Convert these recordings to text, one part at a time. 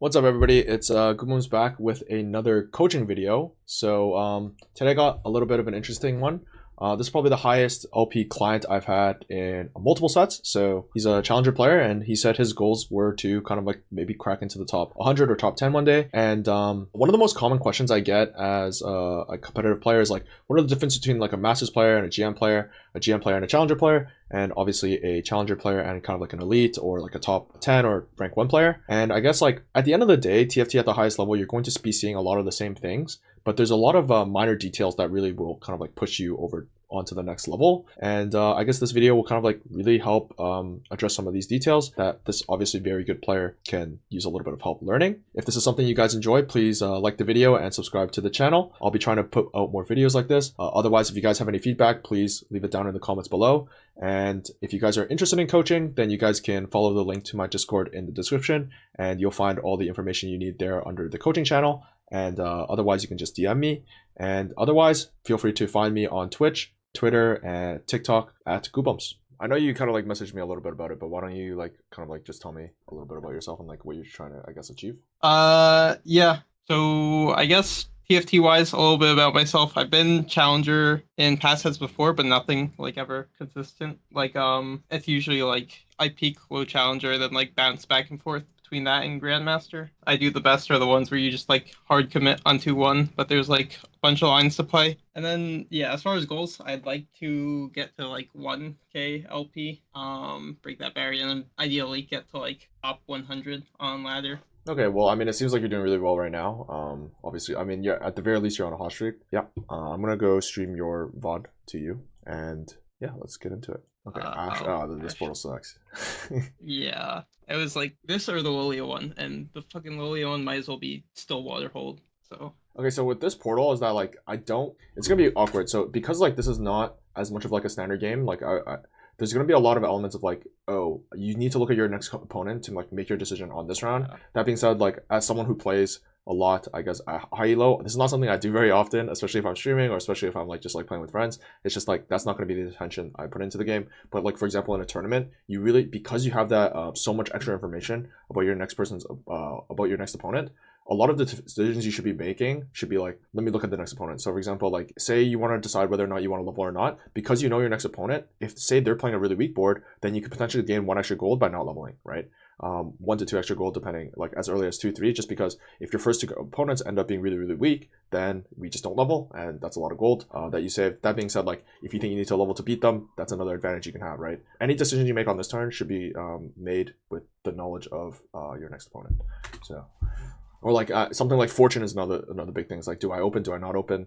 What's up, everybody? It's Guubums back with another coaching video. Today I got a little bit of an interesting one. This is probably the highest LP client I've had in multiple sets. So he's a challenger player, and he said his goals were to kind of like maybe crack into the top 100 or top 10 one day. And one of the most common questions I get as a competitive player is like, what are the difference between like a Masters player and a GM player, a GM player and a challenger player, and obviously a challenger player and kind of like an elite or like a top 10 or rank 1 player. And I guess like at the end of the day, TFT at the highest level, you're going to be seeing a lot of the same things, but there's a lot of minor details that really will kind of like push you over onto the next level. And I guess this video will kind of like really help address some of these details that this obviously very good player can use a little bit of help learning. If this is something you guys enjoy, please like the video and subscribe to the channel. I'll be trying to put out more videos like this. Otherwise, if you guys have any feedback, please leave it down in the comments below. And if you guys are interested in coaching, then you guys can follow the link to my Discord in the description, and you'll find all the information you need there under the coaching channel. And otherwise, you can just DM me. And otherwise, feel free to find me on Twitch, Twitter, and TikTok at Guubums. I know you kind of like messaged me a little bit about it, but why don't you like kind of like just tell me a little bit about yourself and like what you're trying to, I guess, achieve? Yeah. So I guess TFT wise, a little bit about myself. I've been challenger in past sets before, but nothing like ever consistent. It's usually like I peak low challenger, then like bounce back and forth between that and grandmaster. I do the best are the ones where you just like hard commit onto one, but there's like a bunch of lines to play. And then yeah, as far as goals, I'd like to get to like 1K LP, break that barrier, and then ideally get to like top 100 on ladder. Okay, well, I mean, it seems like you're doing really well right now. Obviously, I mean, yeah, at the very least, you're on a hot streak. Yeah, I'm gonna go stream your VOD to you, and yeah, let's get into it. Okay, this portal sucks. Yeah, it was like this or the Lilia one, and the fucking Lilia one might as well be still waterhold. So Okay, so with this portal, is that like it's gonna be awkward. So because like this is not as much of like a standard game, like there's going to be a lot of elements of like, oh, you need to look at your next opponent to like make your decision on this round. yeah. That being said, like as someone who plays a lot, I guess high elo, this is not something I do very often, especially if I'm streaming or especially if I'm like just like playing with friends. It's just like that's not going to be the attention I put into the game. But like for example, in a tournament, you really, because you have that so much extra information about your next person's about your next opponent, a lot of the decisions you should be making should be like, let me look at the next opponent. So for example, like say you want to decide whether or not you want to level or not, because you know your next opponent, if say they're playing a really weak board, then you could potentially gain 1 extra gold by not leveling, right? 1 to 2 extra gold depending, like as early as 2-3, just because if your first 2 opponents end up being really, really weak, then we just don't level, and that's a lot of gold that you save. That being said, like if you think you need to level to beat them, that's another advantage you can have, right? Any decision you make on this turn should be made with the knowledge of your next opponent. So or like something like fortune is another big thing. It's like, do I open? Do I not open?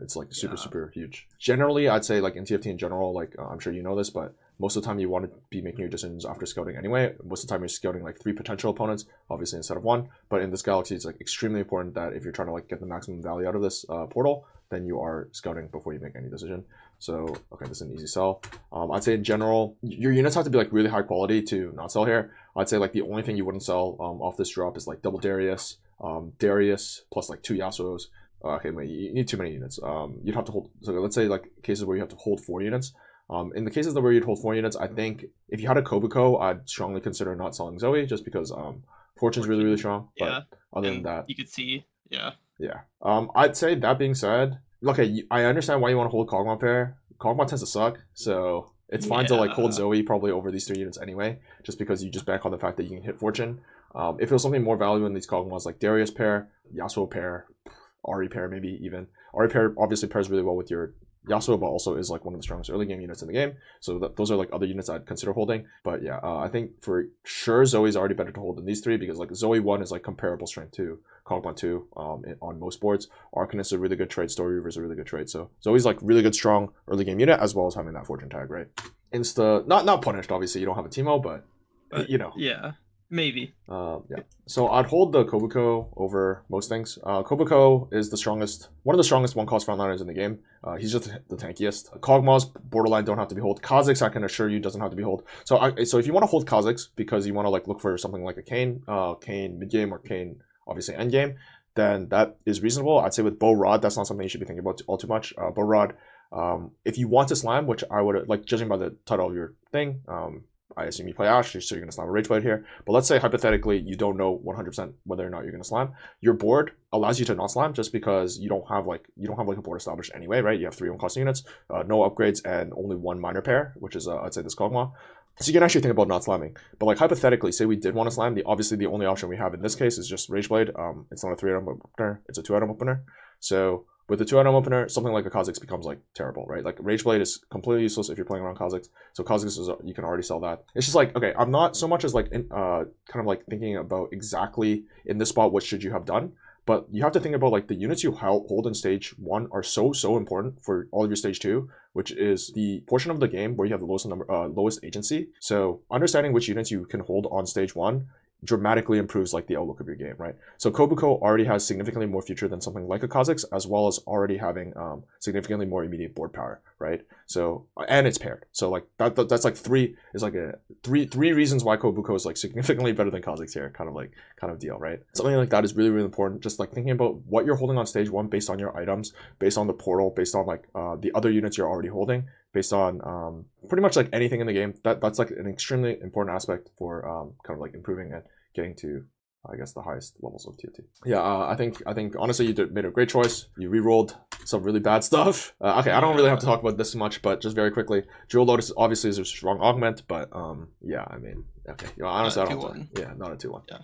It's like super huge. Generally, I'd say like in TFT in general, like I'm sure you know this, but most of the time you want to be making your decisions after scouting anyway. Most of the time you're scouting like 3 potential opponents, obviously instead of 1. But in this galaxy, it's like extremely important that if you're trying to like get the maximum value out of this portal, then you are scouting before you make any decision. So okay, this is an easy sell. I'd say in general, your units have to be like really high quality to not sell here. I'd say like the only thing you wouldn't sell off this drop is like double Darius. Darius plus like 2 Yasuos. Okay, wait, you need too many units. You'd have to hold, so let's say like cases where you have to hold 4 units. In the cases where you'd hold 4 units, I think if you had a Kobuko, I'd strongly consider not selling Zoe just because Fortune's really strong. Yeah. But other than that, you could see, yeah. I'd say that being said, okay, I understand why you want to hold Kog'Maw pair. Kog'Maw tends to suck, so it's fine to like hold Zoe probably over these 3 units anyway, just because you just bank on the fact that you can hit Fortune. If it was something more valuable in these Kog'Maws like Darius pair, Yasuo pair, Ari pair maybe even. Ari pair obviously pairs really well with your Yasuo, but also is like one of the strongest early game units in the game. So those are like other units I'd consider holding. But yeah, I think for sure Zoe's already better to hold than these 3 because like Zoe 1 is like comparable strength to Kog'Maw 2 on most boards. Arcanist is a really good trade. Story Reaver is a really good trade. So Zoe's like really good strong early game unit as well as having that Fortune tag, right? Not punished, obviously you don't have a Teemo, but you know. Yeah. Maybe. Yeah. So I'd hold the Kobuko over most things. Kobuko is one of the strongest 1-cost frontliners in the game. He's just the tankiest. Kog'Maws borderline don't have to be hold. Kha'Zix, I can assure you, doesn't have to be hold. So if you want to hold Kha'Zix because you want to like look for something like a Kayn mid game or Kayn obviously end game, then that is reasonable. I'd say with Bow Rod, that's not something you should be thinking about all too much. Bow Rod, if you want to slam, which I would like judging by the title of your thing, I assume you play Ash, so you're going to slam a Rage Blade here. But let's say hypothetically you don't know 100% whether or not you're going to slam. Your board allows you to not slam just because you don't have like a board established anyway, right? You have 3 1-cost units, no upgrades, and only 1 minor pair, which is I'd say this Kog'Maw. So you can actually think about not slamming. But like hypothetically, say we did want to slam, obviously the only option we have in this case is just Rage Blade. It's not a 3-item opener, it's a 2-item opener. So with the 2-item opener, something like a Kha'Zix becomes like terrible, right? Like Rage Blade is completely useless if you're playing around Kha'Zix. So Kha'Zix is, you can already sell that. It's just like, okay, I'm not so much as like kind of like thinking about exactly in this spot what should you have done, but you have to think about like the units you hold in stage 1 are so important for all of your stage 2, which is the portion of the game where you have the lowest agency. So understanding which units you can hold on stage 1 dramatically improves like the outlook of your game, right? So Kobuko already has significantly more future than something like a Kha'Zix, as well as already having significantly more immediate board power, right? So and it's paired, so like that's like three reasons why Kobuko is like significantly better than Kha'Zix here, kind of deal, right? Something like that is really important. Just like thinking about what you're holding on stage 1 based on your items, based on the portal, based on like the other units you're already holding, based on pretty much like anything in the game. That's like an extremely important aspect for kind of like improving and getting to, I guess, the highest levels of TFT. Yeah, I think honestly you made a great choice. You re-rolled some really bad stuff. Okay, I don't really have to talk about this much, but just very quickly, Jewel Lotus obviously is a strong augment, but yeah, I mean, okay, honestly, I don't. Yeah, not a 2-1. Yeah.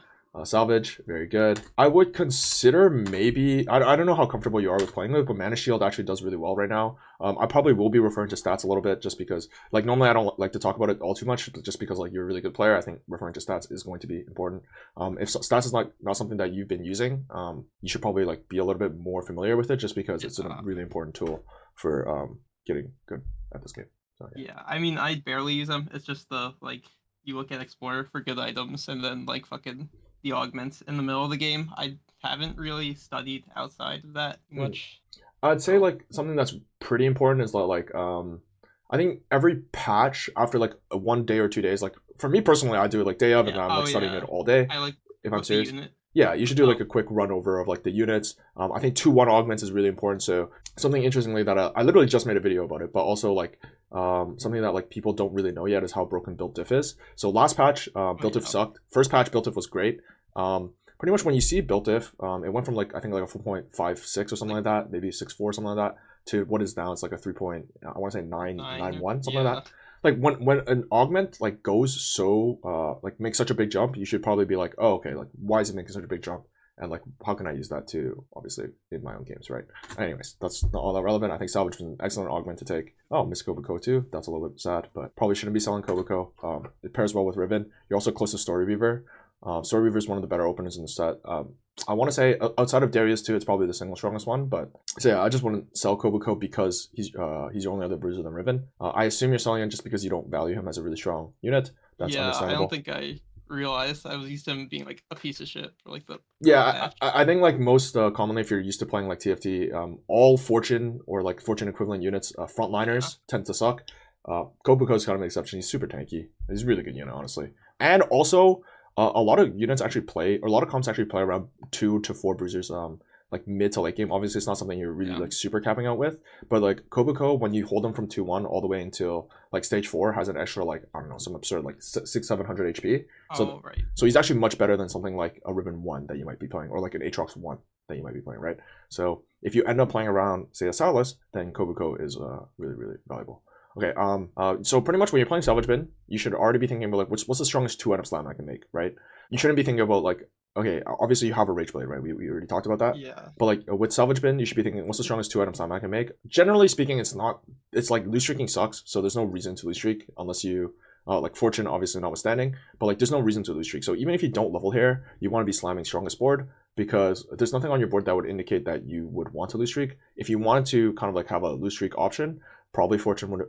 Salvage, very good. I would consider maybe, I don't know how comfortable you are with playing with, but Mana Shield actually does really well right now. I probably will be referring to stats a little bit just because, like, normally I don't like to talk about it all too much, but just because, like, you're a really good player, I think referring to stats is going to be important. If stats is not something that you've been using, you should probably, like, be a little bit more familiar with it just because it's a really important tool for getting good at this game. So, yeah, I mean, I barely use them. It's just the, like, you look at Explorer for good items and then, like, fucking the augments in the middle of the game. I haven't really studied outside of that much. I'd say like something that's pretty important is that like I think every patch after like 1 day or 2 days, like for me personally, I do it like day of and I'm like studying it all day. I like if I'm serious. Yeah, you should do like a quick run over of like the units. I think 2-1 augments is really important. So something interestingly that I literally just made a video about it, but also like something that like people don't really know yet is how broken built diff is. So last patch, built diff sucked. First patch, built diff was great. Pretty much when you see built diff, it went from like I think like a 4.56 or something like that, maybe 6.4 something like that, to what is now it's like a 3. I want to say 9.91 something like that. Like when an augment like goes so like makes such a big jump, you should probably be like, oh okay, like why is it making such a big jump? And like how can I use that to obviously in my own games, right? Anyways, that's not all that relevant. I think Salvage was an excellent augment to take. Oh, miss Kobuko too. That's a little bit sad, but probably shouldn't be selling Kobuko. It pairs well with Riven. You're also close to Story Weaver. Story Weaver is one of the better openers in the set. I want to say outside of Darius too, it's probably the single strongest one. But so yeah, I just wouldn't sell Kobuko because he's your only other bruiser than Riven. I assume you're selling him just because you don't value him as a really strong unit. That's understandable. I don't think I realized I was used to him being like a piece of shit for like the I think like most commonly if you're used to playing like TFT, all Fortune or like Fortune equivalent units, frontliners tend to suck. Kobuko's kind of an exception. He's super tanky. He's a really good unit, honestly. And also a lot of units actually play, or a lot of comps actually play around 2 to 4 bruisers, like mid to late game. Obviously, it's not something you're really like super capping out with, but like Kobuko, when you hold him from 2-1 all the way until like stage 4, has an extra like I don't know some absurd like 600-700 HP. So so he's actually much better than something like a Riven 1 that you might be playing, or like an Aatrox 1 that you might be playing, right? So if you end up playing around say a Salas, then Kobuko is really valuable. Okay, so pretty much when you're playing Salvage Bin, you should already be thinking about like what's the strongest 2-item slam I can make, right? You shouldn't be thinking about like, okay, obviously you have a Rage Blade, right? We already talked about that. Yeah. But like with Salvage Bin, you should be thinking what's the strongest 2-item slam I can make? Generally speaking, it's like lose streaking sucks, so there's no reason to lose streak unless you like Fortune obviously notwithstanding, but like there's no reason to lose streak. So even if you don't level here, you want to be slamming strongest board because there's nothing on your board that would indicate that you would want to lose streak. If you wanted to kind of like have a lose streak option, probably Fortune would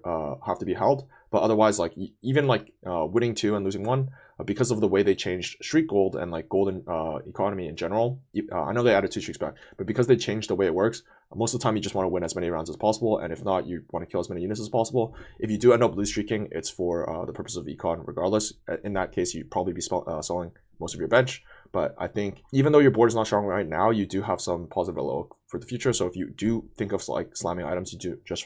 have to be held, but otherwise like even like winning 2 and losing 1 because of the way they changed streak gold and like golden economy in general. I know they added 2 streaks back, but because they changed the way it works, most of the time you just want to win as many rounds as possible, and if not, you want to kill as many units as possible. If you do end up lose streaking, it's for the purpose of econ regardless. In that case, you'd probably be selling most of your bench. But I think even though your board is not strong right now, you do have some positive outlook for the future. So if you do think of like slamming items, you do just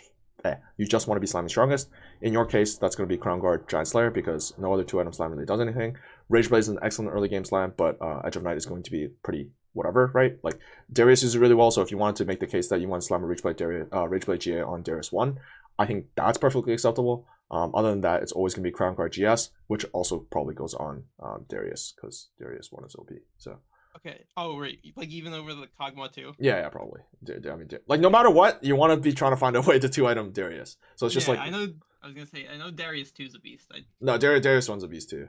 You just want to be slamming strongest. In your case, that's going to be Crown Guard, Giant Slayer, because no other 2-item slam really does anything. Rage Blade is an excellent early game slam, but Edge of Night is going to be pretty whatever, right? Like Darius uses it really well, so if you wanted to make the case that you want to slam a Rage Blade GA on Darius 1, I think that's perfectly acceptable. Other than that, it's always going to be Crown Guard GS, which also probably goes on Darius, because Darius 1 is OP. So. Okay. Oh, right. Like even over the Kog'Maw too. Yeah, probably. I mean, like no matter what, you want to be trying to find a way to 2-item Darius. So it's just like I know. I was gonna say I know Darius 2's a beast. No, Darius 1's a beast too.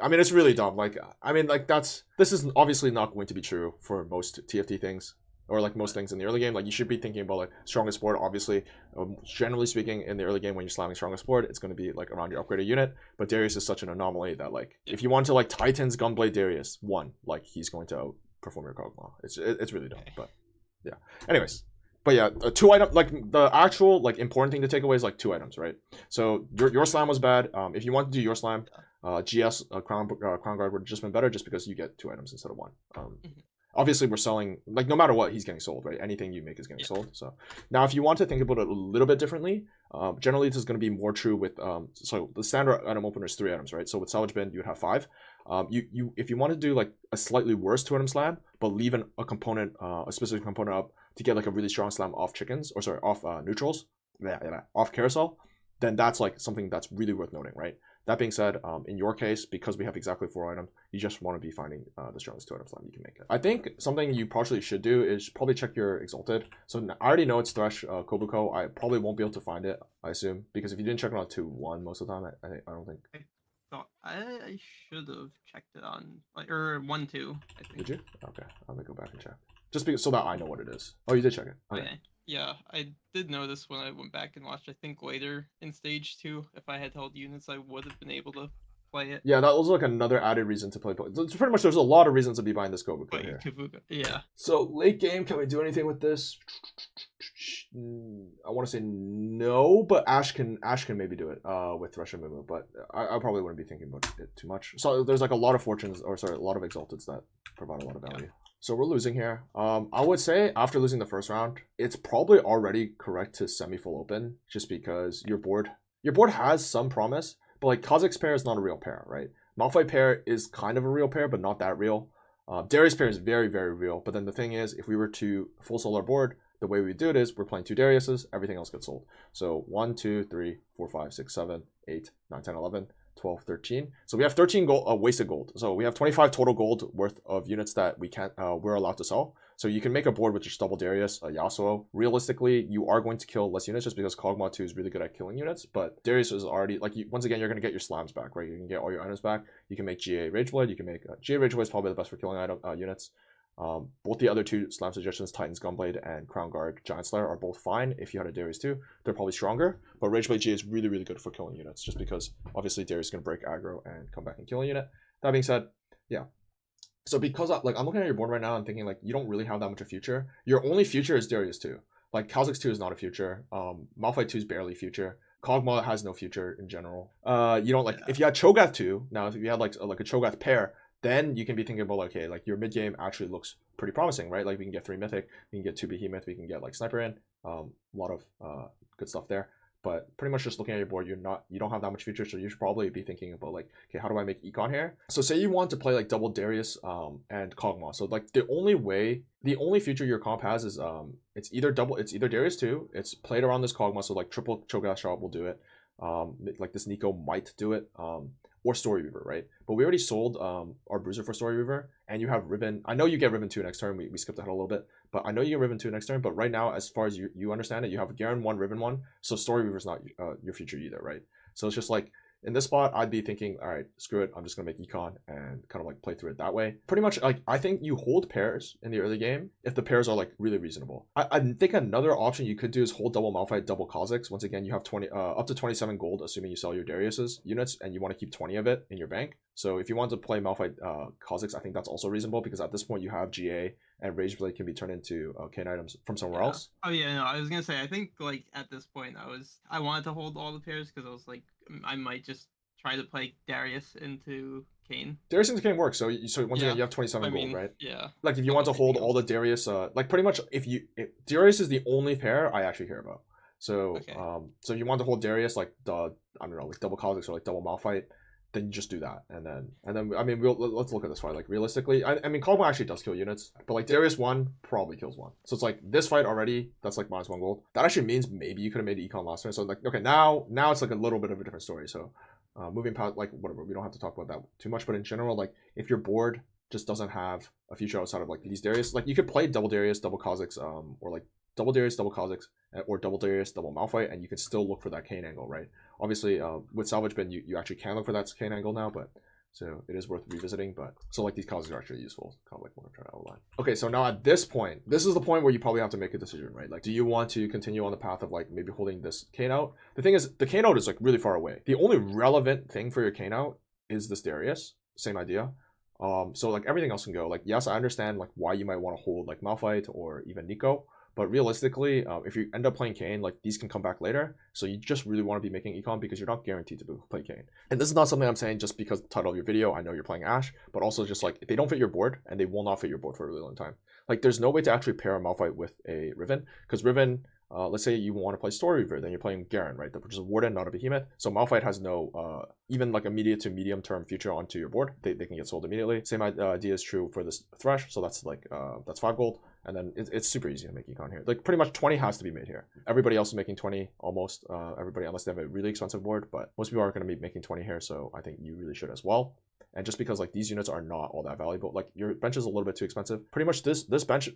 I mean, it's really dumb. Like, I mean, like this is obviously not going to be true for most TFT things, or like most things in the early game. Like you should be thinking about like strongest board. Obviously, generally speaking, in the early game when you're slamming strongest board, it's going to be like around your upgraded unit. But Darius is such an anomaly that like if you want to like Titans Gunblade Darius 1, like he's going to perform your Kog'Maw. It's really dumb, but yeah. Anyways, but yeah, a 2-item, like the actual like important thing to take away is like 2 items, right? So your slam was bad. If you want to do your slam, GS Crown Guard would have just been better, just because you get 2 items instead of 1. Obviously we're selling, like no matter what, he's getting sold, right? Anything you make is getting sold. So now if you want to think about it a little bit differently, generally this is going to be more true with so the standard item opener is 3 items, right? So with Salvage Bin you would have 5. If you want to do like a slightly worse 2-item slam, but leave a component, a specific component up to get like a really strong slam off chickens, or sorry, off neutrals, off carousel, then that's like something that's really worth noting, right? That being said, in your case, because we have exactly 4 items, you just want to be finding the strongest 2-item slam you can make it. I think something you partially should do is probably check your Exalted. So I already know it's Thresh Kobuko. I probably won't be able to find it, I assume, because if you didn't check it on 2-1 most of the time, I don't think. I should have checked it on like or 1-2. I think. Did you? Okay, I'm gonna go back and check. Just because, so that I know what it is. Oh, you did check it. Okay. Yeah, I did notice when I went back and watched. I think later in stage 2, if I had held units, I would have been able to play it. Yeah, that was like another added reason to play. It's pretty much, there's a lot of reasons to be buying this Kobuko here. Yeah. So late game, can we do anything with this? I want to say no, but Ash can maybe do it with Thresh and Mumu, but I probably wouldn't be thinking about it too much. So there's like a lot of fortunes, or sorry, a lot of Exalteds that provide a lot of value. Yeah. So we're losing here. I would say after losing the first round, it's probably already correct to semi-full open, just because your board has some promise, but like Kha'Zix pair is not a real pair, right? Malphite pair is kind of a real pair, but not that real. Darius pair is very, very real, but then the thing is, if we were to full solo our board, the way we do it is we're playing 2 Dariuses, everything else gets sold. So 1, 2, 3, 4, 5, 6, 7, 8, 9, 10, 11, 12, 13. So we have 13 gold, wasted gold. So we have 25 total gold worth of units that we're allowed to sell. So you can make a board with just double Darius, Yasuo. Realistically, you are going to kill less units just because Kog'Maw 2 is really good at killing units. But Darius is already, like, once again, you're going to get your slams back, right? You can get all your items back. You can make GA Rageblade. You can make GA Rageblade is probably the best for killing units. Both the other 2 slam suggestions, Titans Gunblade and Crown Guard Giant Slayer, are both fine. If you had a Darius too, they're probably stronger. But Rageblade GA is really, really good for killing units, just because obviously Darius is going to break aggro and come back and kill a unit. That being said, yeah. So because I'm looking at your board right now and thinking like you don't really have that much of future. Your only future is Darius 2. Like Kha'Zix 2 is not a future. Malphite 2 is barely future. Kog'Maw has no future in general. You don't if you had Cho'Gath 2, now if you had like a Cho'Gath pair, then you can be thinking about like, okay, like your mid game actually looks pretty promising, right? Like we can get 3 Mythic, we can get 2 Behemoth, we can get like Sniper in, a lot of good stuff there. But pretty much just looking at your board, you don't have that much future, so you should probably be thinking about like, okay, how do I make econ here? So say you want to play like double Darius and Kog'Maw. So like the only future your comp has is it's either Darius 2, it's played around this Kog'Maw, so like triple Cho'Gath shot will do it. Like this Nico might do it. Or Story Weaver, right? But we already sold our Bruiser for Story Weaver, and you have Riven. I know you get Riven 2 next turn. We skipped ahead a little bit, but I know you get Riven 2 next turn. But right now, as far as you understand it, you have Garen 1, Riven 1, so Story Weaver's not your future either, right? So it's just like, in this spot, I'd be thinking, all right, screw it. I'm just going to make econ and kind of like play through it that way. Pretty much, like, I think you hold pairs in the early game if the pairs are like really reasonable. I think another option you could do is hold double Malphite, double Kha'Zix. Once again, you have up to 27 gold, assuming you sell your Darius's units, and you want to keep 20 of it in your bank. So if you want to play Malphite Kha'Zix, I think that's also reasonable, because at this point you have GA and Rageblade can be turned into Kane items from somewhere else. Oh yeah, no, I was gonna say, I think like at this point I wanted to hold all the pairs because I was like, I might just try to play Darius into Kane. Darius into Kane works. So once again, you have 27 gold, right? Yeah. Like if you want to hold all the Darius, like pretty much if Darius is the only pair I actually care about. So Okay. so if you want to hold Darius like the I don't know like double Kha'Zix or like double Malphite, then you just do that, and then I mean let's look at this fight like realistically. I mean Kog'Maw actually does kill units, but like Darius 1 probably kills 1. So it's like this fight already that's like -1 gold. That actually means maybe you could have made Econ last turn. So like okay now it's like a little bit of a different story. So moving past like whatever, we don't have to talk about that too much, but in general like if your board just doesn't have a future outside of like these Darius, like you could play double Darius, double Kha'Zix, or like double Darius, double Kha'Zix, or double Darius, double Malphite, and you can still look for that Kane angle, right? Obviously, with Salvage Bin, you actually can look for that Kane angle now, but so it is worth revisiting. But so like these Kha'Zix are actually useful, kind of like what I'm trying to outline. Okay, so now at this point, this is the point where you probably have to make a decision, right? Like, do you want to continue on the path of like maybe holding this Kane out? The thing is, the Kane out is like really far away. The only relevant thing for your Kane out is this Darius. Same idea. So like everything else can go. Like yes, I understand like why you might want to hold like Malphite or even Nico, but realistically, if you end up playing Kane, like these can come back later. So you just really want to be making Econ because you're not guaranteed to play Kane. And this is not something I'm saying just because the title of your video, I know you're playing Ashe, but also just like they don't fit your board and they will not fit your board for a really long time. Like there's no way to actually pair a Malphite with a Riven because Riven, let's say you want to play Story Reaver, then you're playing Garen, right? Which is a Warden, not a Behemoth. So Malphite has no even like immediate to medium term future onto your board. They can get sold immediately. Same idea is true for this Thresh. So that's like that's 5 gold. And then it's super easy to make Econ here. Like pretty much 20 has to be made here. Everybody else is making 20 almost. Everybody unless they have a really expensive board, but most people aren't going to be making 20 here. So I think you really should as well. And just because like these units are not all that valuable, like your bench is a little bit too expensive. Pretty much this bench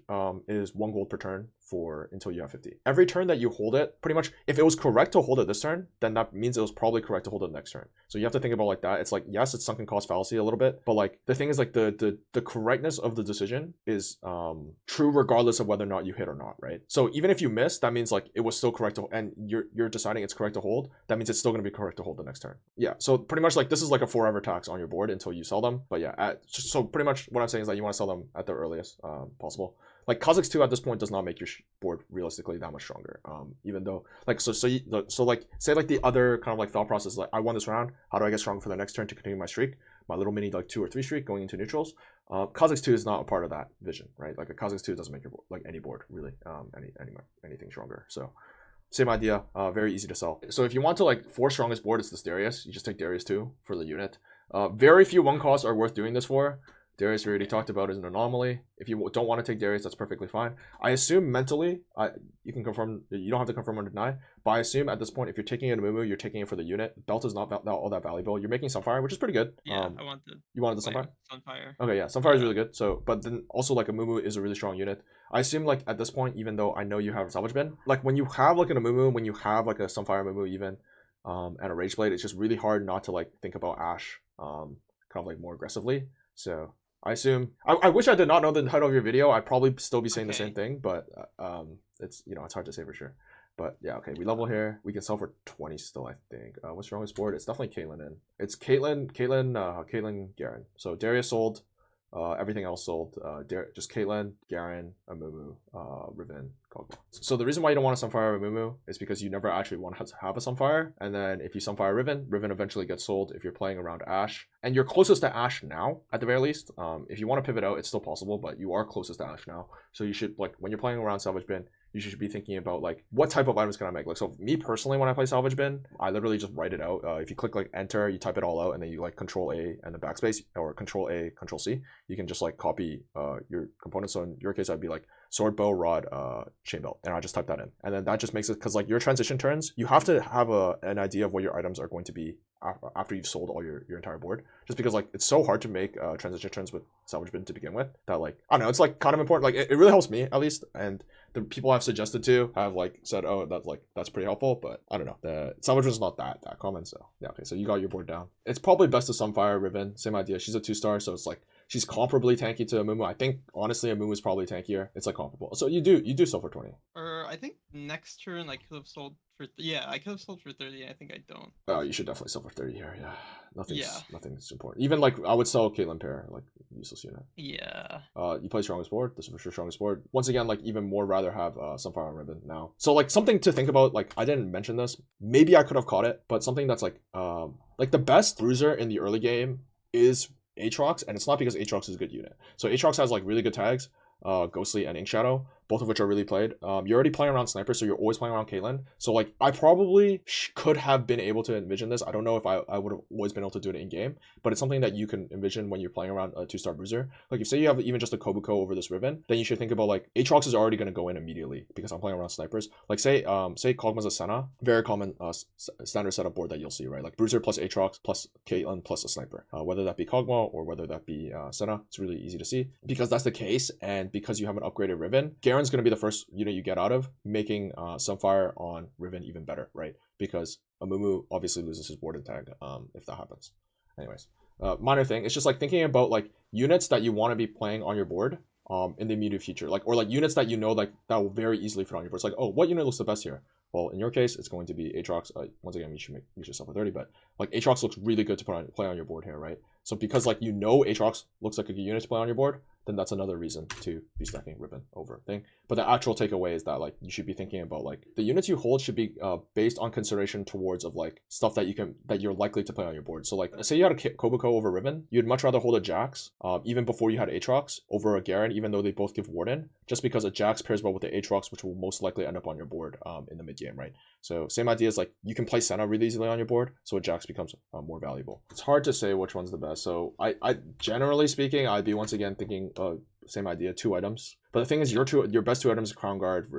is 1 gold per turn for until you have 50. Every turn that you hold it, pretty much if it was correct to hold it this turn, then that means it was probably correct to hold it next turn. So you have to think about like that. It's like yes, it's sunken cost fallacy a little bit, but like the thing is like the correctness of the decision is true regardless of whether or not you hit or not, right? So even if you miss, that means like it was still correct to, and you're deciding it's correct to hold. That means it's still going to be correct to hold the next turn. Yeah. So pretty much like this is like a forever tax on your board until you sell them. But yeah, so pretty much what I'm saying is that you want to sell them at the earliest possible. Like Kha'Zix 2 at this point does not make your board realistically that much stronger. Even though like so like say like the other kind of like thought process is like I won this round. How do I get stronger for the next turn to continue my streak? My little mini like 2 or 3 streak going into neutrals. Kha'Zix 2 is not a part of that vision, right? Like a Kha'Zix 2 doesn't make your board, like any board really anything stronger. So same idea, very easy to sell. So if you want to like force strongest board, it's this Darius. You just take Darius 2 for the unit. Very few 1 costs are worth doing this for. Darius we already talked about is an anomaly. If you don't want to take Darius, that's perfectly fine. I assume mentally, you can confirm, you don't have to confirm or deny, but I assume at this point, if you're taking it a Mumu, you're taking it for the unit. Belt is not all that valuable. You're making Sunfire, which is pretty good. Yeah, I wanted. You wanted the Sunfire? Sunfire. Okay, yeah, Sunfire is really good. So, but then also like a Mumu is a really strong unit. I assume like at this point, even though I know you have a Salvage Bin, like when you have like an Amumu, when you have like a Sunfire Mumu even, and a Rage Blade, it's just really hard not to like think about Ashe, kind of like more aggressively. So I assume I wish I did not know the title of your video. I'd probably still be saying the same thing, but it's it's hard to say for sure. But yeah, okay, we level here. We can sell for 20 still, I think. What's strongest board? It's definitely Caitlyn in. It's Caitlyn, Garen. So Darius sold. Everything else sold. Just Caitlyn, Garen, Amumu, Riven, Kog'Maw. So the reason why you don't want a Sunfire Amumu is because you never actually want to have a Sunfire. And then if you Sunfire Riven, Riven eventually gets sold if you're playing around Ashe. And you're closest to Ashe now, at the very least. If you want to pivot out, it's still possible, but you are closest to Ashe now. So you should, like, when you're playing around Salvage Bin, you should be thinking about like what type of items can I make. Like, so me personally, when I play Salvage Bin, I literally just write it out. If you click like enter, you type it all out, and then you like Control A and the backspace, or Control A, Control C. You can just like copy your components. So in your case, I'd be like sword, bow, rod, chain belt, and I just type that in, and then that just makes it, because like your transition turns, you have to have an idea of what your items are going to be after you've sold all your entire board, just because like it's so hard to make transition turns with Salvage Bin to begin with, that like I don't know, it's like kind of important. Like it really helps me at least, and the people I've suggested to have like said, oh, that's pretty helpful, but I don't know, the Salvage Bin's not that common. So yeah, okay, so you got your board down. It's probably best to Sunfire Riven, same idea. She's a 2-star, so it's like she's comparably tanky to Amumu. I think honestly Amumu is probably tankier. It's like comparable. So you do sell for 20. Or I think next turn I could have sold for I could have sold for 30. I think I don't. Oh, you should definitely sell for 30 here. Yeah, nothing's important. Even like I would sell Caitlyn pair, like useless unit. Yeah. You play strongest board. This is for sure strongest board. Once again, like even more rather have Sunfire and Riven now. So like something to think about. Like I didn't mention this. Maybe I could have caught it, but something that's like the best bruiser in the early game is Aatrox, and it's not because Aatrox is a good unit. So Aatrox has like really good tags, Ghostly and Ink Shadow, both of which are really played. You're already playing around Sniper, so you're always playing around Caitlyn. So like I probably could have been able to envision this. I don't know if I would have always been able to do it in game, but it's something that you can envision when you're playing around a 2-star bruiser. Like if say you have even just a Kobuko over this Riven, then you should think about like Aatrox is already going to go in immediately because I'm playing around snipers. Like say Kog'Maw's a Senna, very common standard setup board that you'll see, right? Like bruiser plus Aatrox plus Caitlyn plus a sniper. Whether that be Kog'Maw or whether that be Senna, it's really easy to see. Because that's the case, and because you have an upgraded Riven, Garen's going to be the first unit you get out of, making Sunfire on Riven even better, right? Because Amumu obviously loses his warden tag if that happens. Anyways, minor thing. It's just like thinking about like units that you want to be playing on your board in the immediate future, like or like units that you know like that will very easily fit on your board. It's like, oh, what unit looks the best here? Well, in your case, it's going to be Aatrox. Once again, you should make yourself a 30, but like Aatrox looks really good to play on your board here, right? So because like you know Aatrox looks like a good unit to play on your board, then that's another reason to be stacking Riven over thing. But the actual takeaway is that like you should be thinking about like the units you hold should be based on consideration towards of like stuff that you're likely to play on your board. So like say you had a Kobuko over Riven, you'd much rather hold a Jax even before you had Aatrox over a Garen, even though they both give Warden, just because a Jax pairs well with the Aatrox, which will most likely end up on your board in the mid game, right? So same idea is like you can play Senna really easily on your board, so a Jax becomes more valuable. It's hard to say which one's the best. So I generally speaking, I'd be once again thinking same idea, 2 items. But the thing is, your best 2 items are Crown Guard,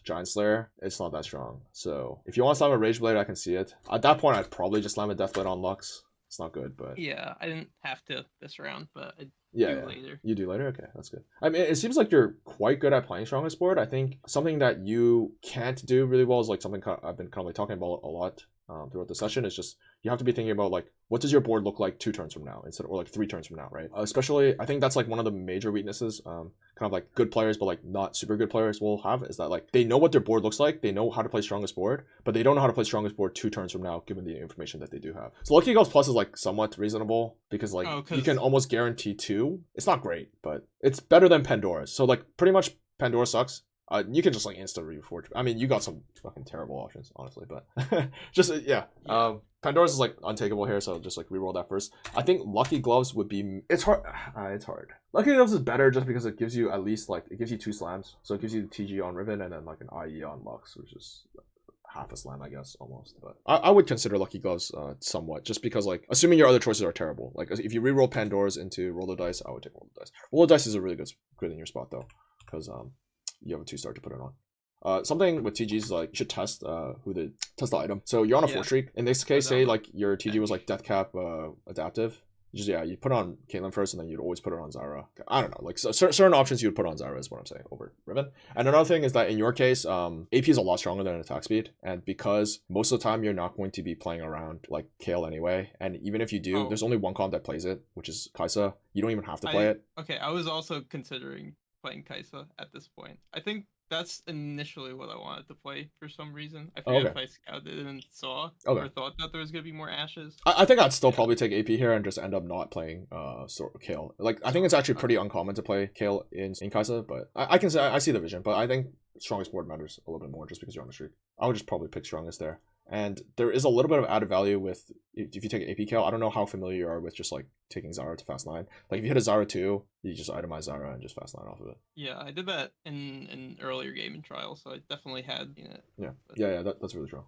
Giant Slayer. It's not that strong. So if you want to slam a Rage Blade, I can see it. At that point, I'd probably just slam a Death Blade on Lux. It's not good, but yeah, I didn't have to this round, but I do later. You do later? Okay, that's good. I mean, it seems like you're quite good at playing strongest board. I think something that you can't do really well is like something I've been kind of like talking about a lot throughout the session is just you have to be thinking about like what does your board look like 2 turns from now instead or like 3 turns from now, right? Especially I think that's like one of the major weaknesses kind of like good players but like not super good players will have is that like they know what their board looks like, they know how to play strongest board, but they don't know how to play strongest board 2 turns from now given the information that they do have. So Lucky Gloves Plus is like somewhat reasonable because like you can almost guarantee 2. It's not great, but it's better than Pandora's. So like pretty much Pandora sucks. You can just like insta reforge. I mean, you got some fucking terrible options, honestly, but just yeah. Pandora's is like untakeable here, so just like reroll that first. I think Lucky Gloves would be. It's hard. It's hard. Lucky Gloves is better just because it gives you at least like it gives you 2 slams, so it gives you the TG on Riven and then like an IE on Lux, which is half a slam, I guess, almost. But I would consider Lucky Gloves somewhat, just because like assuming your other choices are terrible. Like if you reroll Pandora's into roll the dice, I would take roll the dice. Roll the dice is a really good in your spot though, because you have a 2-star to put it on. Something with TGs is like you should test test the item. So you're on a 4 streak. In this case, say like your TG was like Death Cap adaptive. You put it on Caitlyn first, and then you'd always put it on Zyra. I don't know, like certain options you would put on Zyra is what I'm saying over Riven. And another thing is that in your case, AP is a lot stronger than attack speed, and because most of the time you're not going to be playing around like Kayle anyway, and even if you do, there's only one comp that plays it, which is Kai'Sa. You don't even have to play it. Okay, I was also considering playing Kai'Sa at this point. I think that's initially what I wanted to play for some reason. I forget if I scouted and saw or thought that there was gonna be more Ashes. I think I'd still probably take AP here and just end up not playing Kayle. Like I think it's actually pretty uncommon to play Kayle in Kai'Sa, but I can say I see the vision, but I think strongest board matters a little bit more just because you're on the streak. I would just probably pick strongest there. And there is a little bit of added value with if you take AP Kayle. I don't know how familiar you are with just like taking Zyra to fast 9. Like if you hit a Zyra 2, you just itemize Zyra and just fast 9 off of it. Yeah, I did that in an earlier game in trial, so I definitely had it. Yeah, that's really true.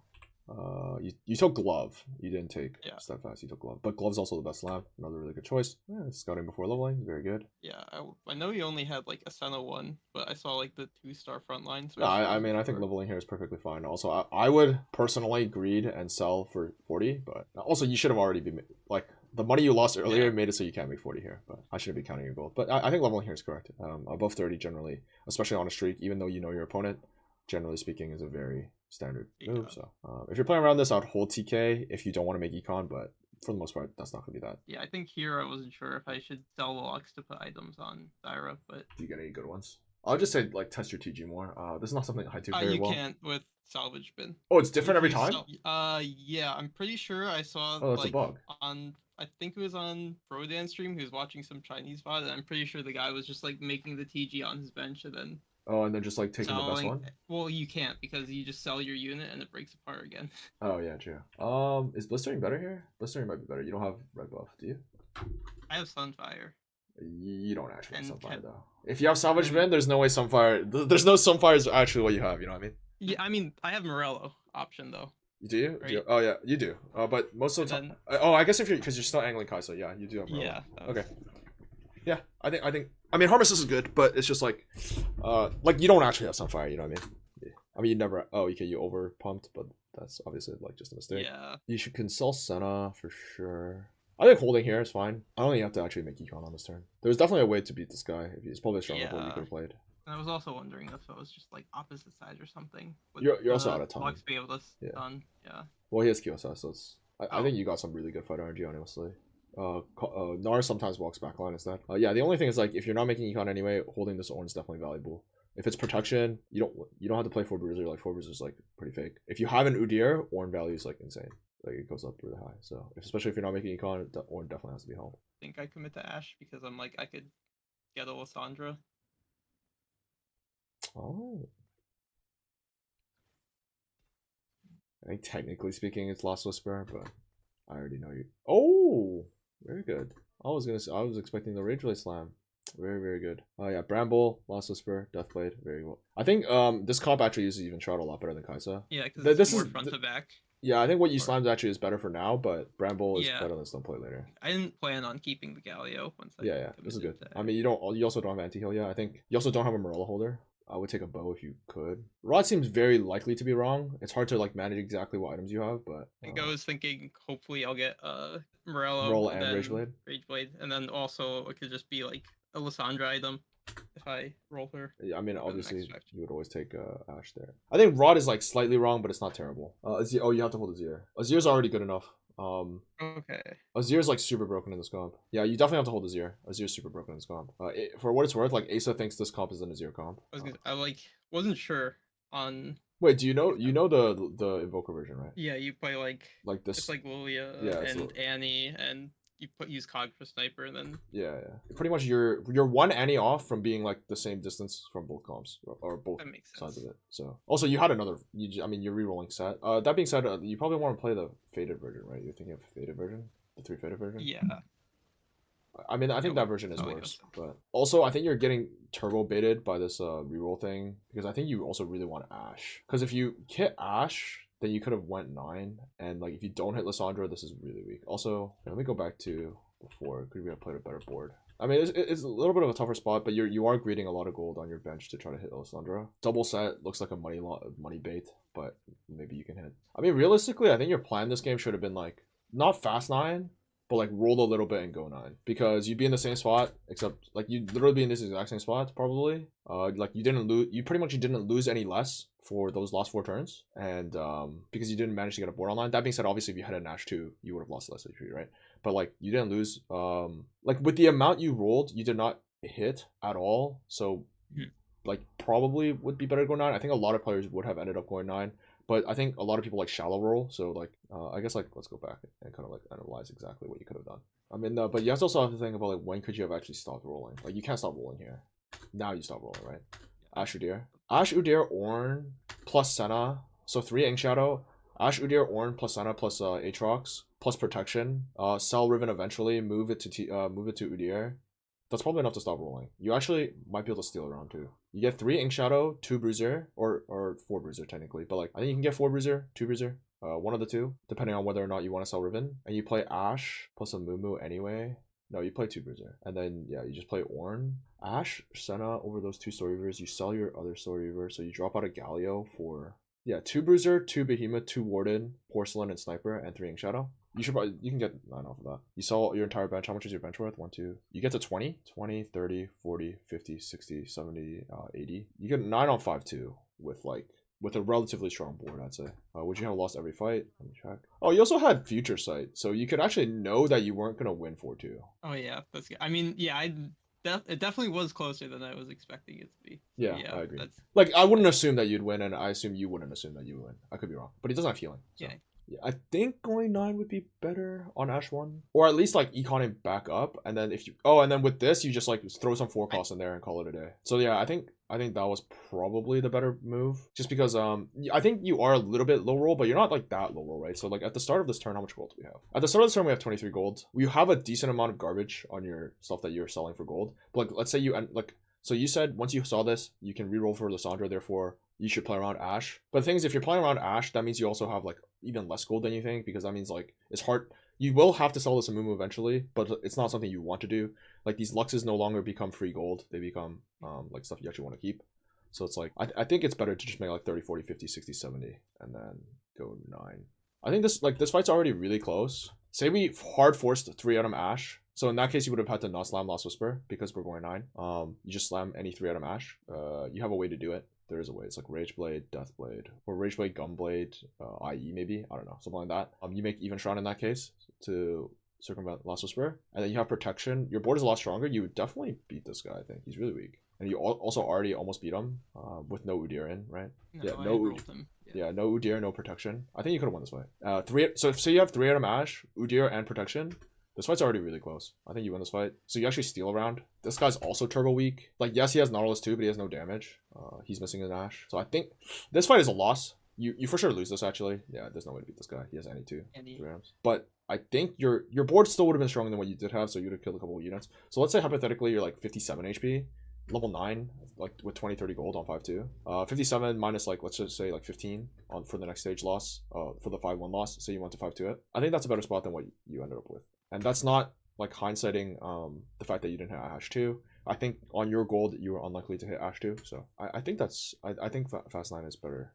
You took Glove. You didn't take Steadfast. You took Glove, but Glove's also the best slam. Another really good choice. Yeah, scouting before leveling, very good. Yeah, I know you only had like a Senna 1, but I saw like the 2-star front line. So I mean, I think leveling here is perfectly fine. Also, I would personally greed and sell for 40, but also you should have already been like the money you lost earlier made it so you can't make 40 here. But I shouldn't be counting your gold. But I think leveling here is correct. Above 30 generally, especially on a streak, even though you know your opponent, generally speaking, is a very standard move. So if you're playing around this, I'd hold TK if you don't want to make econ, but for the most part, that's not going to be that. Yeah, I think here I wasn't sure if I should sell the Lux to put items on Zyra, but... Do you get any good ones? I'll just say, like, test your TG more. This is not something I do very well. You can't with Salvage Bin. Oh, it's different every time? Yeah, I'm pretty sure I saw, that's a bug. I think it was on Brodan stream, he was watching some Chinese VOD, and I'm pretty sure the guy was just, like, making the TG on his bench, and then... Oh, and then just like taking the best one? Well, you can't because you just sell your unit and it breaks apart again. Oh yeah, true. Is blistering better here? Blistering might be better. You don't have red buff, do you? I have Sunfire. You don't actually have And Sunfire though. If you have Salvage Bin, there's no way Sunfire. There's no Sunfire is actually what you have. You know what I mean? Yeah, I mean, I have Morello option though. Do you? Right? Do you? Oh yeah, you do. But most of the time. Oh, I guess if you're because you're still angling Kai'Sa, yeah, you do have Morello. Yeah. Okay. Yeah, I think. I mean, Harmless is good, but it's just like you don't actually have Sunfire. You know what I mean? Yeah. I mean, you never. Oh, okay, you over pumped, but that's obviously like just a mistake. Yeah. You should consult Senna for sure. I think holding here is fine. I don't think you have to actually make Econ on this turn. There's definitely a way to beat this guy. It's probably a stronger board you could have played. And I was also wondering if it was just like opposite sides or something. You're also out of time. Be able to stun. Yeah. Well, he has Kiyosai, so it's. I think you got some really good fight RNG, honestly. Nar sometimes walks backline instead. Yeah, the only thing is like if you're not making econ anyway, holding this Ornn is definitely valuable. If it's protection, you don't have to play 4 Bruiser. Like 4 Bruiser is like pretty fake. If you have an Udyr, Ornn value is like insane. Like it goes up really high. So especially if you're not making econ, Ornn definitely has to be held. I think I commit to Ashe because I'm like I could get a Lysandra. Oh. I think technically speaking it's Lost Whisper, but I already know you. Oh, very good. I was expecting the Rage Blade Slam. Very, very good. Oh yeah, Bramble, Lost Whisper, Deathblade, very well. I think this comp actually uses even Shroud a lot better than Kai'Sa. Yeah, because this is more front to back. Yeah, I think what you slammed actually is better for now, but Bramble is better than Stone Play later. I didn't plan on keeping the Galio once I this is good. I mean, you also don't have anti-heal yet. I think you also don't have a Morello holder. I would take a bow if you could. Rod seems very likely to be wrong. It's hard to like manage exactly what items you have, but I think I was thinking hopefully I'll get Morello and Rage Blade, and then also it could just be like a Lysandra item if I roll her. Yeah, I mean obviously you would always take Ashe there. I think Rod is like slightly wrong, but it's not terrible. You have to hold Azir. Azir's already good enough. Okay. Azir's like super broken in this comp. Yeah, you definitely have to hold Azir. Azir's super broken in this comp. For what it's worth, like Asa thinks this comp is an Azir comp. I like wasn't sure on. Wait, do you know the Invoker version, right? Yeah, you play like this. It's like Lilia and Annie, and you use Cog for Sniper, and then yeah. Pretty much you're one Annie off from being like the same distance from both comps or both sides of it. So also you had another. I mean you're rerolling set. That being said, you probably want to play the faded version, right? You're thinking of faded version, the 3 faded version. Yeah. I mean, I think that version is worse, but also I think you're getting turbo baited by this reroll thing because I think you also really want Ashe. Because if you hit Ashe, then you could have went 9, and like if you don't hit Lysandra, this is really weak. Also, let me go back to before. Could we have played a better board? I mean, it's a little bit of a tougher spot, but you are greeting a lot of gold on your bench to try to hit Lysandra. Double set looks like a money bait, but maybe you can hit. I mean, realistically, I think your plan this game should have been like not fast 9. But like roll a little bit and go 9 because you'd be in the same spot except like you'd literally be in this exact same spot probably. Like you didn't lose. You pretty much didn't lose any less for those last 4 turns, and because you didn't manage to get a board online. That being said, obviously if you had a Nash 2, you would have lost less HP, right? But like you didn't lose. Like with the amount you rolled, you did not hit at all. So like probably would be better to go 9. I think a lot of players would have ended up going 9. But I think a lot of people like shallow roll, so like I guess like let's go back and kind of like analyze exactly what you could have done. I mean, but you also have to think about like when could you have actually stopped rolling? Like you can't stop rolling here. Now you stop rolling, right? Ashe Udyr, Ornn plus Senna, so 3 Ink Shadow. Ashe Udyr, Ornn plus Senna plus Aatrox plus protection. Sell Riven eventually. Move it to Udyr. That's probably enough to stop rolling. You actually might be able to steal around too. You get 3 Ink Shadow, 2 Bruiser, or 4 Bruiser technically, but like I think you can get 4 Bruiser, 2 Bruiser, one of the two, depending on whether or not you want to sell Riven. And you play Ashe plus a Moo anyway. No, you play 2 Bruiser, and then yeah, you just play Ornn, Ashe, Senna over those 2 Story Reavers. You sell your other Story Reaver, so you drop out a Galio for 2 Bruiser, 2 Behemoth, 2 Warden, Porcelain, and Sniper, and 3 Ink Shadow. You can get 9 off of that. You sell your entire bench. How much is your bench worth? 1, 2. You get to 20, 30, 40, 50, 60, 70, 80. You get 9 on 5 too with a relatively strong board, I'd say. Would you have lost every fight? Let me check. Oh, you also had Future Sight, so you could actually know that you weren't gonna win 4-2. Oh yeah, that's good. I mean, yeah, it definitely was closer than I was expecting it to be. Yeah, I agree. Like I wouldn't assume that you'd win, and I assume you wouldn't assume that you would win. I could be wrong, but he doesn't have healing. So. Yeah. Yeah, I think going 9 would be better on Ashe 1. Or at least like econ it back up. And then if you and then with this you just like throw some 4 costs in there and call it a day. So yeah, I think I think that was probably the better move. Just because I think you are a little bit low roll, but you're not like that low roll, right? So like at the start of this turn, how much gold do we have? At the start of this turn, we have 23 gold. We have a decent amount of garbage on your stuff that you're selling for gold. But like let's say you end like, so you said once you saw this, you can reroll for Lissandra, therefore you should play around Ash. But the thing is, if you're playing around Ash, that means you also have like even less gold than you think, because that means like it's hard. You will have to sell this Amumu eventually, but it's not something you want to do. Like these Luxes no longer become free gold. They become like stuff you actually want to keep. So it's like, I think it's better to just make like 30, 40, 50, 60, 70, and then go 9. I think this fight's already really close. Say we hard forced 3 item Ash. So in that case, you would have had to not slam Last Whisper because we're going 9. You just slam any 3 item Ash. You have a way to do it. There is a way. It's like Rage Blade, Death Blade, or Rage Blade, Gun Blade, IE maybe. I don't know, something like that. You make Even Shrine in that case to circumvent Last Whisper, and then you have Protection. Your board is a lot stronger. You would definitely beat this guy. I think he's really weak, and you also already almost beat him with no Udyr in, right? No, yeah, I no rolled him. Yeah, no Udyr, no Protection. I think you could have won this fight. 3. So you have 3 item Ash, Udyr, and Protection. This fight's already really close. I think you win this fight. So you actually steal around. This guy's also turbo weak. Like, yes, he has Nautilus too, but he has no damage. He's missing an Ash. So I think this fight is a loss. You for sure lose this, actually. Yeah, there's no way to beat this guy. He has any 2. But I think your board still would have been stronger than what you did have, so you would have killed a couple of units. So let's say, hypothetically, you're like 57 HP. Level 9, like with 20, 30 gold on 5-2. 57 minus, like, let's just say, like 15 on for the next stage loss. For the 5-1 loss, so you went to 5-2 it. I think that's a better spot than what you ended up with. And that's not like hindsighting the fact that you didn't hit Ash 2. I think on your gold you were unlikely to hit Ash 2. So I think that's I think Fast 9 is better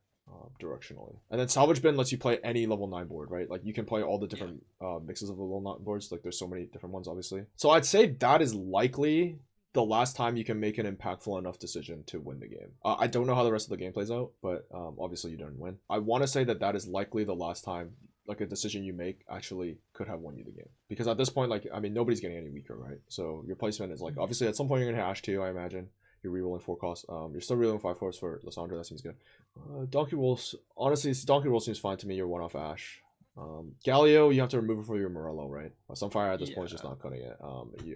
directionally. And then Salvage Bin lets you play any level 9 board, right? Like you can play all the different mixes of the level 9 boards. Like there's so many different ones, obviously. So I'd say that is likely the last time you can make an impactful enough decision to win the game. I don't know how the rest of the game plays out, but obviously you didn't win. I want to say that that is likely the last time like a decision you make actually could have won you the game, because at this point, like, I mean, nobody's getting any weaker, right? So your placement is like, obviously at some point you're gonna hit Ash 2, I imagine. You're rerolling 4 costs. You're still rerolling 5 force for Lissandra. That seems good. Donkey Wolves, honestly, Donkey Wolf seems fine to me. You're 1 off Ash. Galio, you have to remove it for your Morello, right? Sunfire at this point is just not cutting it.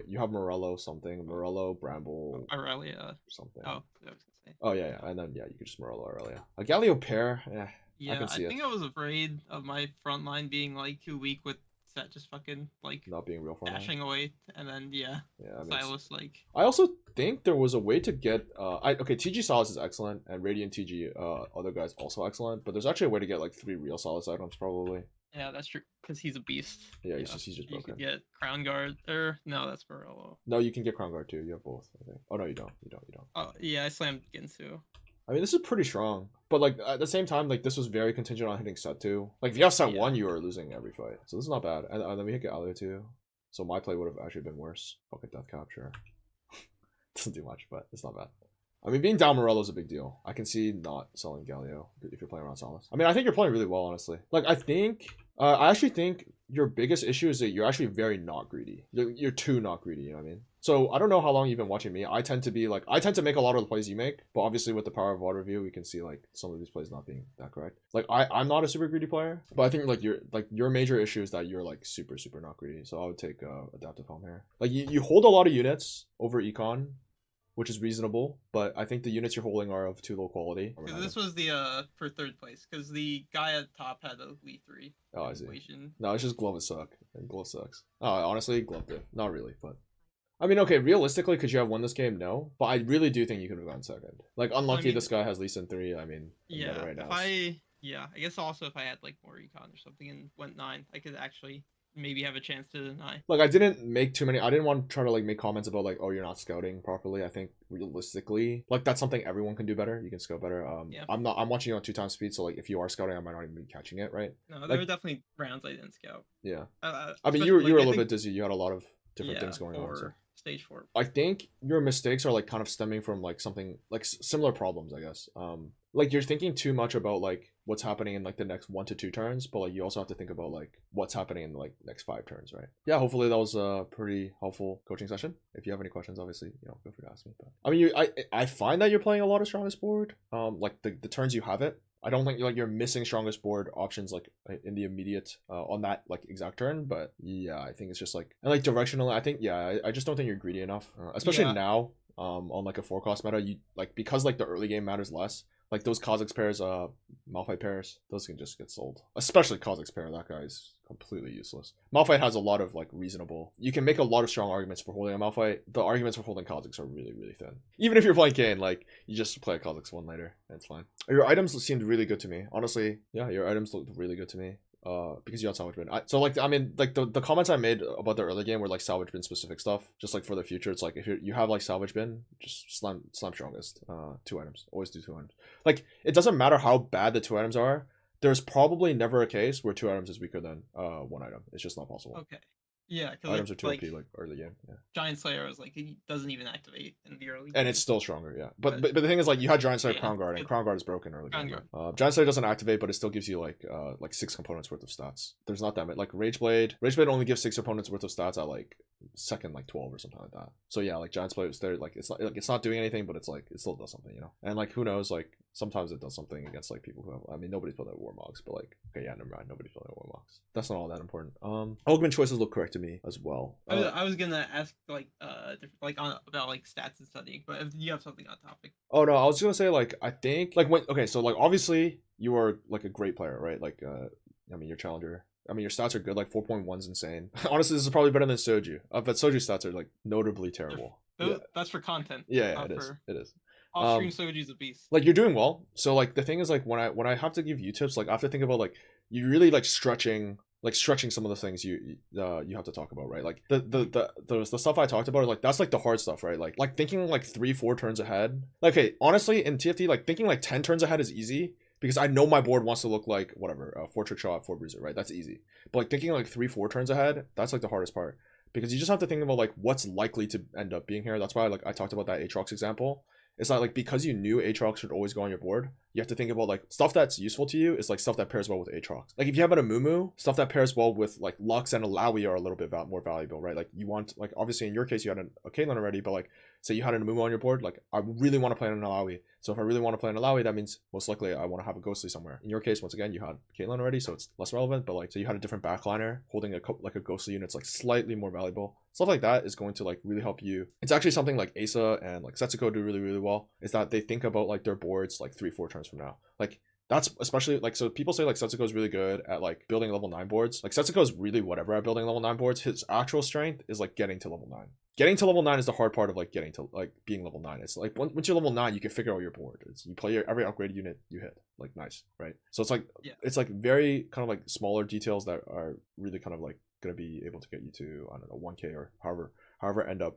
You have Morello something, Morello, Bramble, Aurelia, something. Oh, I was gonna say. Oh yeah, and then yeah, you could just Morello Aurelia. A Galio pair, yeah, I think I was afraid of my front line being like too weak with Set just fucking like not being real front line. dashing away, and then yeah, Silas like. I also think there was a way to get okay, TG Silas is excellent, and Radiant TG other guys also excellent, but there's actually a way to get like 3 real Silas items probably. Yeah, that's true, because he's a beast. Yeah, he's just broken. You could get Crown Guard, or no, that's Morello. No, you can get Crown Guard too. You have both, I think. Oh no, you don't. You don't. Oh yeah, I slammed Ginsu. I mean, this is pretty strong, but like at the same time, like this was very contingent on hitting set 2. Like if you have set 1, you are losing every fight, so this is not bad. And then we hit Galio too, so my play would have actually been worse. Fuck it, Death Capture. Doesn't do much, but it's not bad. I mean, being down Morello is a big deal. I can see not selling Galio if you're playing around Salas. I mean, I think you're playing really well, honestly. Like, I actually think your biggest issue is that you're actually very not greedy. You're too not greedy, you know what I mean? So I don't know how long you've been watching me. I tend to make a lot of the plays you make, but obviously with the power of water review, we can see like some of these plays not being that correct. Like I'm not a super greedy player, but I think like your major issue is that you're like super not greedy. So I would take adaptive home here. Like you hold a lot of units over econ, which is reasonable, but I think the units you're holding are of too low quality. This was the for 3rd place, because the guy at top had a Lee 3. Oh, I see. No, it's just Glove suck. And Glove sucks. Oh, honestly, Glove did. Not really, but I mean, okay, realistically, could you have won this game? No, but I really do think you could have gone 2nd. Like, unlucky, I mean, this guy has Lee Sin 3. I mean, yeah, right now. I guess also if I had like more econ or something and went 9, I could actually maybe have a chance to deny. Like, I didn't make too many. I didn't want to try to like make comments about like, oh, you're not scouting properly. I think realistically, like that's something everyone can do better. You can scout better. Yeah. I'm watching you on 2 times speed, so like if you are scouting, I might not even be catching it, right? No, there were definitely rounds I didn't scout. Yeah. I mean, you were a little bit dizzy. You had a lot of different things going on. So. Stage 4. I think your mistakes are like kind of stemming from like something like similar problems, I guess. Like you're thinking too much about like what's happening in like the next 1 to 2 turns, but like you also have to think about like what's happening in like next 5 turns, right? Yeah, hopefully that was a pretty helpful coaching session. If you have any questions, obviously, feel free to ask me. But I mean, I find that you're playing a lot of strongest board. Like the turns you have it. I don't think you're missing strongest board options like in the immediate on that like exact turn, but yeah, I think it's just like and like directionally, I think I just don't think you're greedy enough, especially now. on like a 4 cost meta, you like because like the early game matters less. Like those Kha'Zix pairs, Malphite pairs, those can just get sold. Especially Kha'Zix pair, that guy's completely useless. Malphite has a lot of like reasonable. You can make a lot of strong arguments for holding a Malphite. The arguments for holding Kha'Zix are really, really thin. Even if you're playing Kayn, like you just play a Kha'Zix one later, and it's fine. Your items seemed really good to me. Honestly, yeah, your items looked really good to me. Because you had salvage bin. So like I mean like the comments I made about the early game were like salvage bin specific stuff. Just like for the future, it's like if you have like salvage bin, just slam strongest. 2 items. Always do 2 items. Like it doesn't matter how bad the 2 items are. There's probably never a case where 2 items is weaker than 1 item. It's just not possible. Okay. Yeah, because items are too OP like early game. Yeah. Giant Slayer was like it doesn't even activate in the early game. And it's still stronger, yeah. But the thing is like you had Giant Slayer Crown Guard, and Crown Guard is broken early game. Giant Slayer doesn't activate, but it still gives you like 6 components worth of stats. There's not that many. Like Rageblade only gives 6 components worth of stats at like second like 12 or something like that. So yeah, like Giant Slayer is there, like it's not doing anything, but it's like it still does something, you know. And like who knows, like sometimes it does something against like people who have, I mean nobody's playing Warmogs, but like okay, yeah, never mind, nobody's playing Warmogs. That's not all that important. Augment choices look correct to me as well. I was gonna ask like about like stats and studying, but if you have something on topic. Oh no, I was gonna say like I think like when okay, so like obviously you are like a great player, right? Like I mean your challenger. I mean your stats are good, like 4.1's insane. Honestly, this is probably better than Soju. But Soju's stats are like notably terrible. That's for content. Yeah, it is. It is. Off-stream Soju's a beast. Like you're doing well. So like the thing is like when I have to give you tips, like I have to think about like you really like stretching some of the things you have to talk about, right? Like the stuff I talked about, like that's like the hard stuff, right? Like thinking like 3-4 turns ahead. Like okay, honestly in TFT, like thinking like 10 turns ahead is easy because I know my board wants to look like whatever, 4 trick shot, 4 bruiser, right? That's easy. But like thinking like 3-4 turns ahead, that's like the hardest part because you just have to think about like what's likely to end up being here. That's why like I talked about that Aatrox example. It's not like because you knew Aatrox should always go on your board, you have to think about like stuff that's useful to you is like stuff that pairs well with Aatrox. Like if you have an Amumu, stuff that pairs well with like Lux and Alawi are a little bit more valuable, right? Like you want like obviously in your case you had a Caitlyn already, but like say you had an Amumu on your board, like I really want to play an Alawi. So if I really want to play an Alawi, that means most likely I want to have a Ghostly somewhere. In your case, once again, you had Caitlyn already, so it's less relevant. But like so you had a different backliner holding a Ghostly unit's like slightly more valuable. Stuff like that is going to like really help you. It's actually something like Asa and like Setsuko do really, really well. Is that they think about like their boards like 3-4 turns from now. Like that's especially like so people say like Setsuko is really good at like building level 9 boards. Like Setsuko is really whatever at building level 9 boards. His actual strength is like getting to level 9. Getting to level 9 is the hard part of like getting to like being level 9. It's like once you're level 9, you can figure out your board. You play every upgraded unit you hit. Like nice, right? So it's like it's like very kind of like smaller details that are really kind of like gonna be able to get you to I don't know 1K or however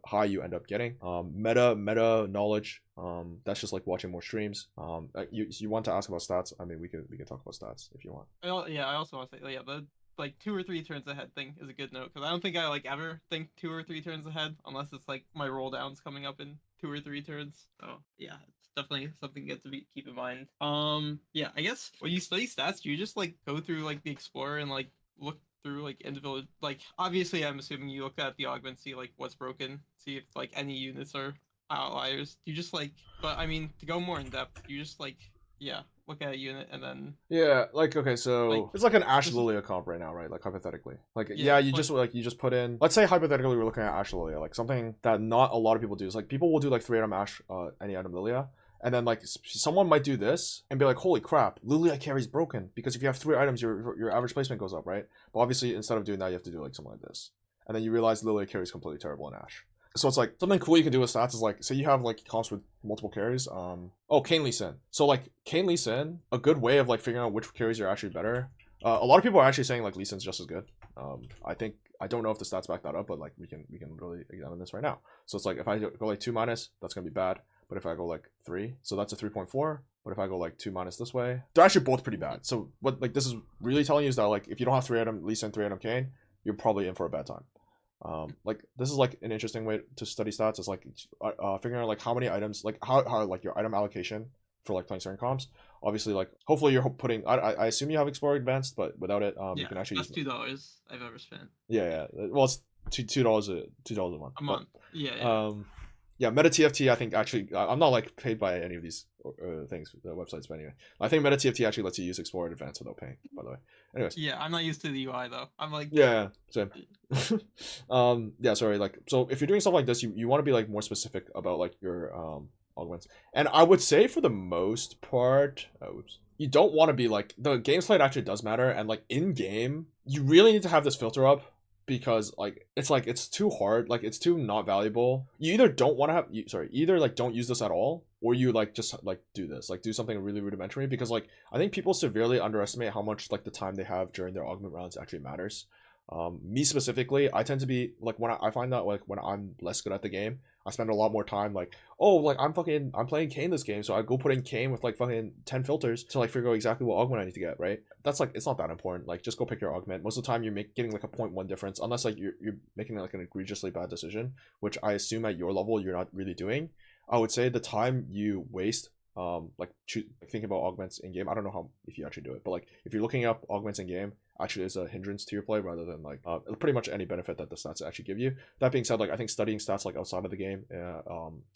high you end up getting. Meta knowledge. That's just like watching more streams. You want to ask about stats? I mean we can talk about stats if you want. I also want to say the like 2 or 3 turns ahead thing is a good note because I don't think I like ever think 2 or 3 turns ahead unless it's like my roll downs coming up in 2 or 3 turns. So yeah, it's definitely something good to keep in mind. Yeah, I guess when you study stats, do you just like go through like the Explorer and like look through like individual, like obviously I'm assuming you look at the augment, see like what's broken, see if like any units are outliers. You just like, but I mean to go more in depth, you just like look at a unit and then like okay, so like, it's like an Ash Lilia comp right now, right? Like hypothetically, like you just put in, let's say hypothetically we're looking at Ash Lilia, like something that not a lot of people do is like people will do like 3 item Ash, any item Lilia. And then like someone might do this and be like, holy crap, Lilia carry's broken because if you have 3 items, your average placement goes up, right? But obviously instead of doing that, you have to do like something like this. And then you realize Lilia carry's completely terrible in Ash. So it's like something cool you can do with stats is like, say you have like comps with multiple carries. Kayn Lee Sin. So like Kayn Lee Sin, a good way of like figuring out which carries are actually better. A lot of people are actually saying like Lee Sin's just as good. I don't know if the stats back that up, but like we can literally examine this right now. So it's like if I go like 2 minus, that's gonna be bad. But if I go like 3, so that's a 3.4. But if I go like 2 minus this way, they're actually both pretty bad. So what like this is really telling you is that like if you don't have 3 item Lee Sin, 3 item Kayn, you're probably in for a bad time. Like this is like an interesting way to study stats. It's like figuring out like how many items, like how like your item allocation for like playing certain comps. Obviously, like hopefully you're putting. I assume you have Explorer Advanced, but without it, you can actually. That's $2 I've ever spent. Yeah. Well, it's $2 a month. A month. Yeah. Yeah, Meta TFT. I think actually, I'm not like paid by any of these things, the websites, but anyway, I think Meta TFT actually lets you use Explorer in advance without paying. By the way, anyways. Yeah, I'm not used to the UI though. I'm like, Yeah, same. Yeah, sorry. Like, so if you're doing stuff like this, you want to be like more specific about like your augments. And I would say for the most part, oops, you don't want to be like the game slate actually does matter, and like in game, you really need to have this filter up because like it's too hard, like it's too not valuable. You either don't want to have either like don't use this at all, or you like just like do this, like do something really rudimentary, because like I think people severely underestimate how much like the time they have during their augment rounds actually matters. Me specifically, I tend to be like when I find that like when I'm less good at the game, I spend a lot more time like, oh, like I'm playing Kane this game, so I go put in Kane with like fucking 10 filters to like figure out exactly what augment I need to get, right? That's like, it's not that important. Like just go pick your augment. Most of the time you're getting like a 0.1 difference, unless like you're making like an egregiously bad decision, which I assume at your level you're not really doing. I would say the time you waste like thinking about augments in game, I don't know how if you actually do it, but like if you're looking up augments in game, actually is a hindrance to your play rather than like pretty much any benefit that the stats actually give you. That being said, like I think studying stats like outside of the game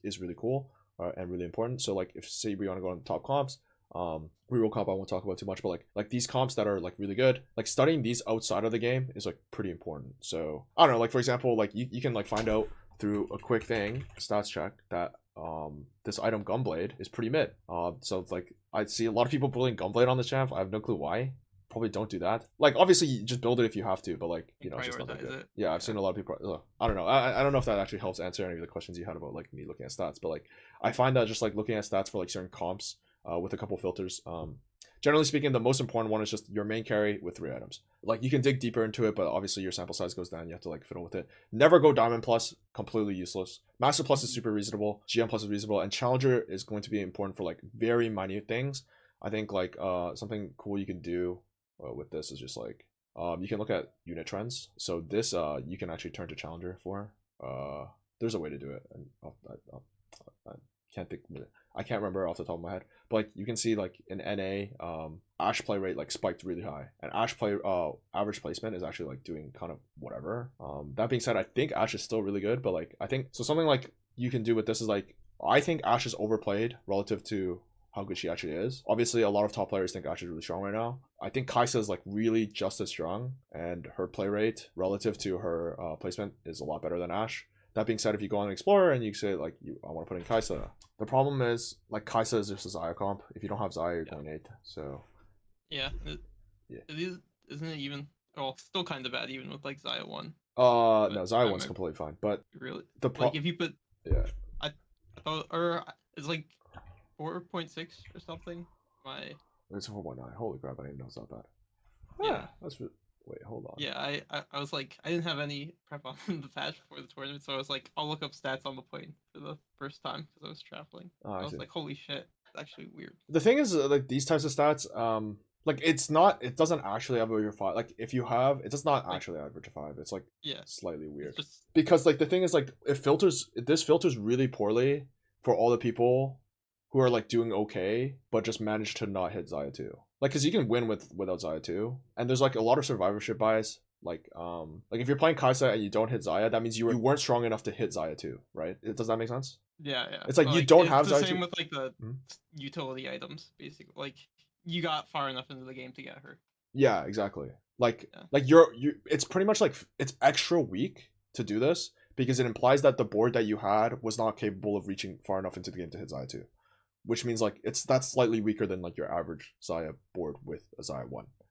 is really cool and really important. So like if say we want to go on top comps, reroll comp I won't talk about too much, but like these comps that are like really good, like studying these outside of the game is like pretty important. So I don't know, like for example, like you can like find out through a quick thing stats check that this item Gunblade is pretty mid. So it's like I see a lot of people building Gunblade on this champ. I have no clue why. Probably don't do that. Like obviously you just build it if you have to, but like you know it's just not that good. Yeah, I've seen a lot of people. I don't know. I don't know if that actually helps answer any of the questions you had about like me looking at stats, but like I find that just like looking at stats for like certain comps with a couple filters. Generally speaking, the most important one is just your main carry with 3 items. Like you can dig deeper into it, but obviously your sample size goes down. You have to like fiddle with it. Never go Diamond Plus, completely useless. Master Plus is super reasonable. GM Plus is reasonable, and Challenger is going to be important for like very minute things. I think like something cool you can do with this is just like you can look at unit trends. So this you can actually turn to Challenger for. There's a way to do it, and I can't think. I can't remember off the top of my head, but like you can see like in NA, Ashe play rate like spiked really high, and Ashe play average placement is actually like doing kind of whatever. That being said, I think Ashe is still really good, but like I think so something like you can do with this is like I think Ashe is overplayed relative to how good she actually is. Obviously, a lot of top players think Ashe is really strong right now. I think Kai'Sa is like really just as strong, and her play rate relative to her placement is a lot better than Ashe. That being said, if you go on Explorer and you say like I want to put in Kai'Sa, the problem is like Kai'Sa is just a Xayah comp. If you don't have Xayah, you're going 8. So yeah, isn't it even? Well, still kind of bad even with like Xayah 1. No, Xayah 1's completely fine, but really like if you put I thought or it's like 4.6 or something. It's 4.9. Holy crap! I didn't know it's that bad. Yeah, that's wait, hold on. Yeah, I was like, I didn't have any prep on the patch before the tournament, so I was like, I'll look up stats on the plane for the first time because I was traveling. I was like, holy shit, it's actually weird. The thing is, like these types of stats, like it doesn't actually average your 5. Like if you have, it does not actually average a 5. It's like slightly weird because like the thing is like this filters really poorly for all the people who are like doing okay but just manage to not hit Xayah 2. Like because you can win without Xayah 2, and there's like a lot of survivorship bias. Like if you're playing Kai'Sa and you don't hit Xayah, that means you weren't strong enough to hit Xayah 2, right? Does that make sense? Yeah. It's like you don't have Xayah 2. The same with like the utility items, basically. Like you got far enough into the game to get her. Yeah, exactly. Like you're it's pretty much like it's extra weak to do this because it implies that the board that you had was not capable of reaching far enough into the game to hit Xayah 2. Which means like that's slightly weaker than like your average Xayah board with a Xayah 1.